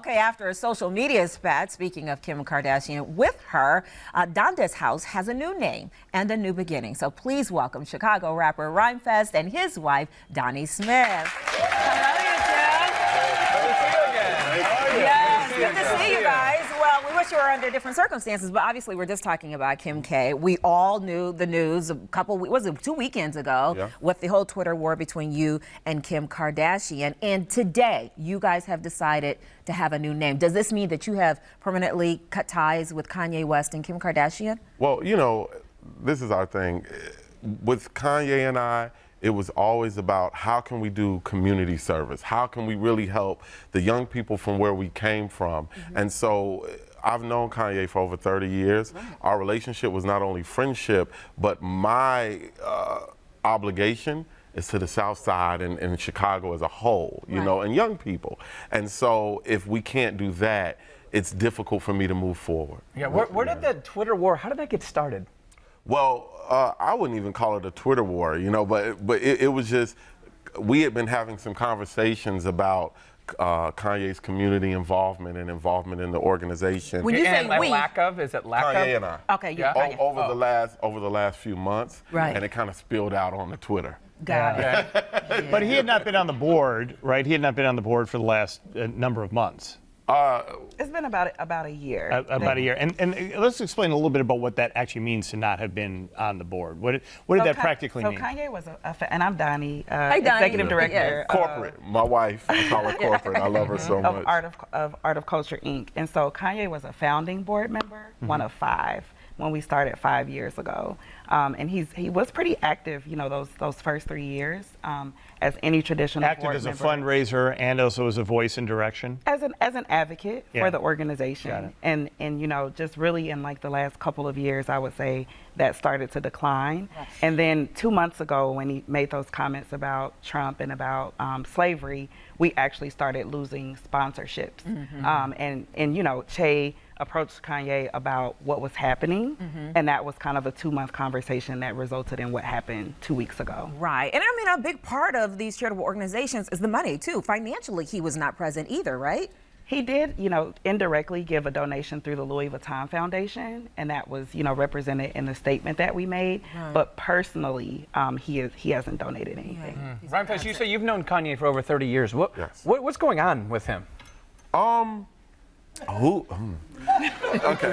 Okay, after a social media spat, speaking of Kim Kardashian, with her, Donda's house has a new name and a new beginning. So please welcome Chicago rapper Rhymefest and his wife, Donnie Smith. Hello, Yes, good to see you guys. Well, we wish you were under different circumstances, but obviously we're just talking about Kim K. We all knew the news a couple, was it 2 weekends ago, with the whole Twitter war between you and Kim Kardashian. And today, you guys have decided to have a new name. Does this mean that you have permanently cut ties with Kanye West and Kim Kardashian? Well, you know, this is our thing. With Kanye and I, it was always about how can we do community service? How can we really help the young people from where we came from? And so I've known Kanye for over 30 years. Our relationship was not only friendship, but my obligation is to the South Side and Chicago as a whole, you know, and young people. And so if we can't do that, it's difficult for me to move forward. Yeah, where did the Twitter war, how did that get started? Well, I wouldn't even call it a Twitter war, you know, but it was just, we had been having some conversations about Kanye's community involvement and involvement in the organization. When you say we, lack of, is it lack of? Kanye and I. Okay, yeah. Over the last few months, and it kind of spilled out on the Twitter. Got it. But he had not been on the board, right? He had not been on the board for the last number of months. It's been about a year. About a year. And let's explain a little bit about what that actually means to not have been on the board. What did that practically mean? So Kanye was and I'm Donnie, Donnie. executive director. Corporate. My wife, I call her corporate. I love her so much. Of Art of Culture, Inc. And so Kanye was a founding board member, one of 5, when we started 5 years ago. And he was pretty active, you know, those first 3 years, as any traditional active board as member. a fundraiser and also as a voice and direction? As an advocate for the organization. And you know, just really in like the last couple of years, I would say that started to decline. And then 2 months ago, when he made those comments about Trump and about slavery, we actually started losing sponsorships. And you know, Che approached Kanye about what was happening, and that was kind of a 2-month conversation that resulted in what happened 2 weeks ago. Right, and I mean, a big part of these charitable organizations is the money too. Financially, he was not present either, right? He did, you know, indirectly give a donation through the Louis Vuitton Foundation, and that was, you know, represented in the statement that we made. But personally, he hasn't donated anything. Rhymefest, you say you've known Kanye for over 30 years. What's going on with him? Okay.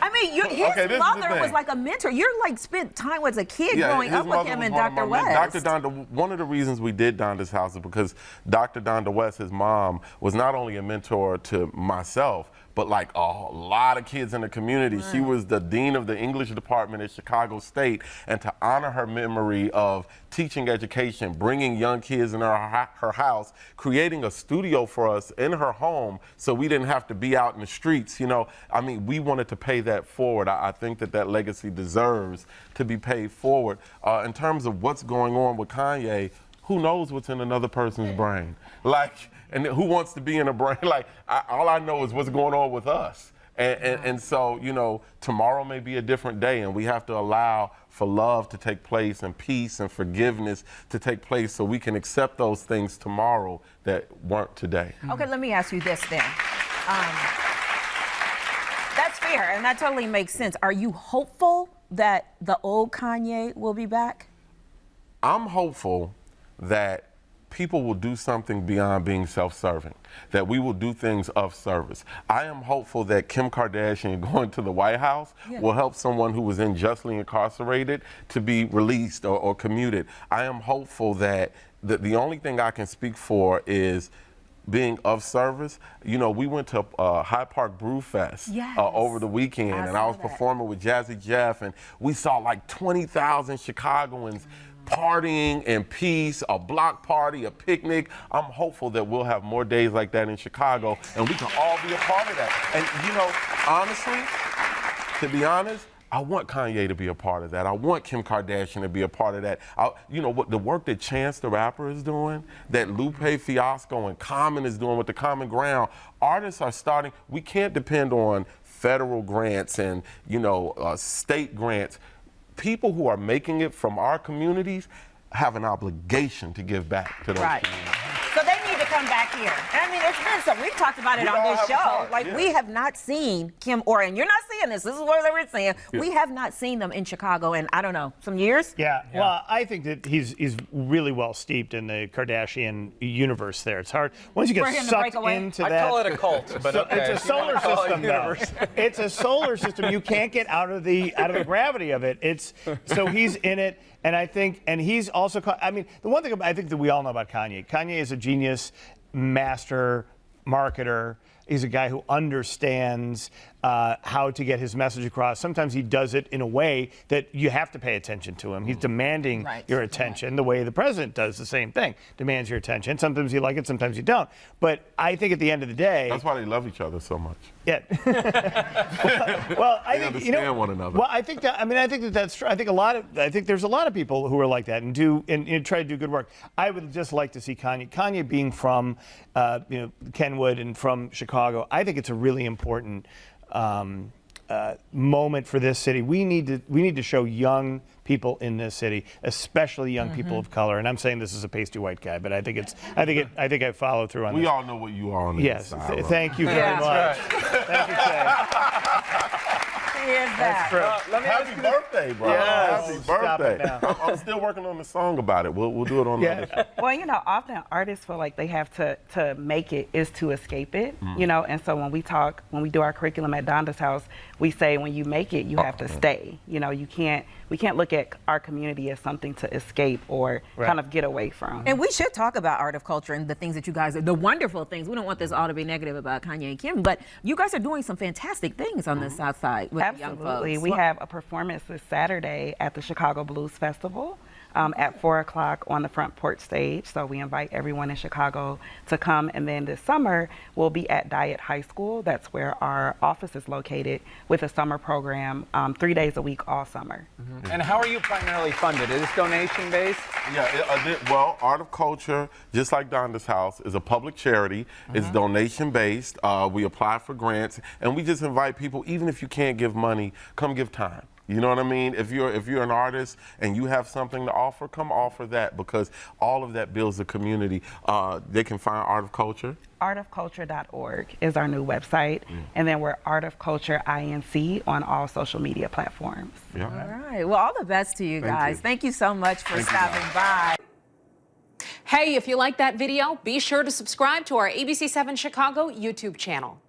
I mean, his mother was like a mentor. You're like spent time as a kid growing up with him and Dr. West. Dr. Donda, one of the reasons we did Donda's house is because Dr. Donda West, his mom, was not only a mentor to myself, but like a lot of kids in the community. She was the dean of the English department at Chicago State, and to honor her memory of teaching education, bringing young kids in her house, creating a studio for us in her home so we didn't have to be out in the streets, you know, I mean, we wanted to pay that forward. I think that legacy deserves to be paid forward. In terms of what's going on with Kanye, who knows what's in another person's brain? Like, and who wants to be in a brain? Like, all I know is what's going on with us. And so, you know, tomorrow may be a different day, and we have to allow for love to take place and peace and forgiveness to take place so we can accept those things tomorrow that weren't today. Okay, let me ask you this then. That's fair, and that totally makes sense. Are you hopeful that the old Kanye will be back? I'm hopeful that people will do something beyond being self-serving, that we will do things of service. I am hopeful that Kim Kardashian going to the White House will help someone who was unjustly incarcerated to be released or commuted. I am hopeful that the only thing I can speak for is being of service. You know, we went to Hyde Park Brew Fest over the weekend, and I was performing with Jazzy Jeff, and we saw like 20,000 Chicagoans partying in peace, a block party, a picnic. I'm hopeful that we'll have more days like that in Chicago, and we can all be a part of that. And you know, honestly, to be honest, I want Kanye to be a part of that. I want Kim Kardashian to be a part of that. You know, what the work that Chance the Rapper is doing, that Lupe Fiasco and Common is doing with the Common Ground, artists are starting, we can't depend on federal grants and, you know, state grants. People who are making it from our communities have an obligation to give back to those communities. So they need to come back here. I mean, it's been so. We've talked about it on this show. Like, we have not seen Kim, and you're not seeing this. This is what they were saying. Yeah. We have not seen them in Chicago in, I don't know, some years. Yeah. Well, I think that he's really well steeped in the Kardashian universe there. It's hard. Once you get sucked into that. I call it a cult, but It's a solar system, though. It's a solar system. You can't get out of the gravity of it. So he's in it. And I think, and he's also, I mean, the one thing I think that we all know about Kanye is a genius, master marketer. He's a guy who understands how to get his message across. Sometimes he does it in a way that you have to pay attention to him. He's demanding your attention the way the president does the same thing, demands your attention. Sometimes you like it, sometimes you don't. But I think at the end of the day... That's why they love each other so much. Yeah. well, I think, understand one another. Well, I think that's true. I think there's a lot of people who are like that and try to do good work. I would just like to see Kanye being from Kenwood and from Chicago. I think it's a really important moment for this city. We need to show young people in this city, especially young people of color. And I'm saying this as a pasty white guy, but I think I follow through on this. We all know what you are on the inside. Yes. Thank you very much. Right. Thank you, Jay. Here's that. Happy birthday, bro. Yes. Happy birthday. I'm still working on the song about it. We'll do it on the other show. Well, often artists feel like they have to make it is to escape it, and so when we do our curriculum at Donda's house, we say when you make it, you have to stay. We can't look at our community as something to escape or kind of get away from. And we should talk about art of culture and the things that you guys are, the wonderful things. We don't want this all to be negative about Kanye and Kim, but you guys are doing some fantastic things on the South Side with the young Absolutely. folks. We have a performance this Saturday at the Chicago Blues Festival. At 4 o'clock on the front porch stage. So we invite everyone in Chicago to come. And then this summer, we'll be at Diet High School. That's where our office is located with a summer program, 3 days a week all summer. Mm-hmm. And how are you primarily funded? Is this donation based? Yeah, well, Art of Culture, just like Donda's House, is a public charity. It's donation based. We apply for grants, and we just invite people, even if you can't give money, come give time. You know what I mean? If you're an artist and you have something to offer, come offer that, because all of that builds the community. They can find Art of Culture. Artofculture.org is our new website. And then we're Art of Culture INC on all social media platforms. Yeah. All right. Well, all the best to you guys. Thank you so much for stopping by. Hey, if you like that video, be sure to subscribe to our ABC7 Chicago YouTube channel.